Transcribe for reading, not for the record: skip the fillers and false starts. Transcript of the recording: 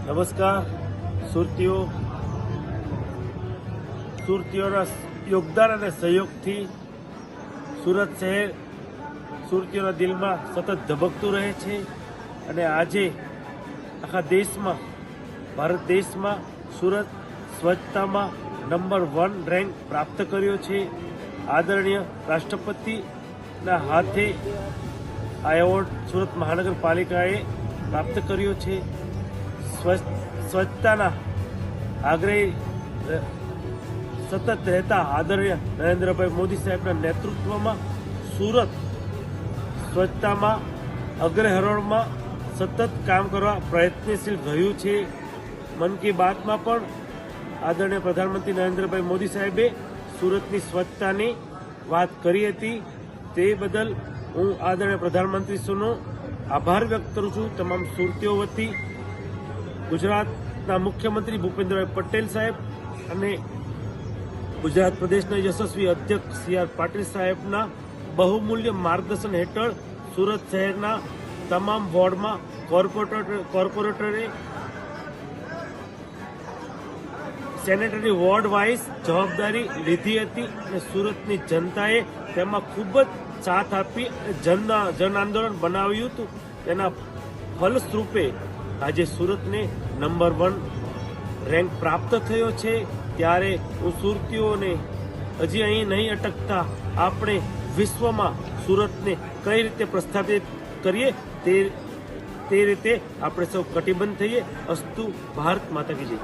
નમસ્કાર. સુરતીઓના યોગદાન અને સહયોગથી સુરત શહેર સુરતીઓના દિલમાં સતત ધબકતું રહે છે અને આજે આખા દેશમાં, ભારત દેશમાં સુરત સ્વચ્છતામાં નંબર 1 રેન્ક પ્રાપ્ત કર્યો છે. આદરણીય રાષ્ટ્રપતિના હાથે આ એવોર્ડ સુરત મહાનગરપાલિકાએ પ્રાપ્ત કર્યો છે. સ્વચ્છતાના આગ્રહી સતત રહેતા આદરણીય નરેન્દ્રભાઈ મોદી સાહેબના નેતૃત્વમાં સુરત સ્વચ્છતામાં અગ્રહરોળમાં સતત કામ કરવા પ્રયત્નશીલ રહ્યું છે. મન કી બાતમાં પણ આદરણીય પ્રધાનમંત્રી નરેન્દ્રભાઈ મોદી સાહેબે સુરતની સ્વચ્છતાની વાત કરી હતી. તે બદલ હું આદરણીય પ્રધાનમંત્રીશ્રીનો આભાર વ્યક્ત કરું છું. તમામ સુરતીઓ વતી ગુજરાતના મુખ્યમંત્રી ભૂપેન્દ્રભાઈ પટેલ સાહેબ અને ગુજરાત પ્રદેશના યશસ્વી અધ્યક્ષ સી.આર. પાટીલ સાહેબના બહુમૂલ્ય માર્ગદર્શન હેઠળ સુરત શહેરના તમામ વોર્ડમાં કોર્પોરેટરે સેનેટરી વોર્ડ વાઇઝ જવાબદારી લીધી હતી અને સુરતની જનતાએ તેમાં ખૂબ જ સાથ આપી જન આંદોલન બનાવ્યું હતું. તેના ફલસ્વરૂપે આજે સુરતને નંબર 1 રેન્ક પ્રાપ્ત થયો છે. ત્યારે હું સુરતીઓને હજી અહીં નહીં અટકતા આપણે વિશ્વમાં સુરતને કઈ રીતે પ્રસ્થાપિત કરીએ તે રીતે આપણે સૌ કટિબદ્ધ થઈએ. અસ્તુ ભારત માતા કી જય.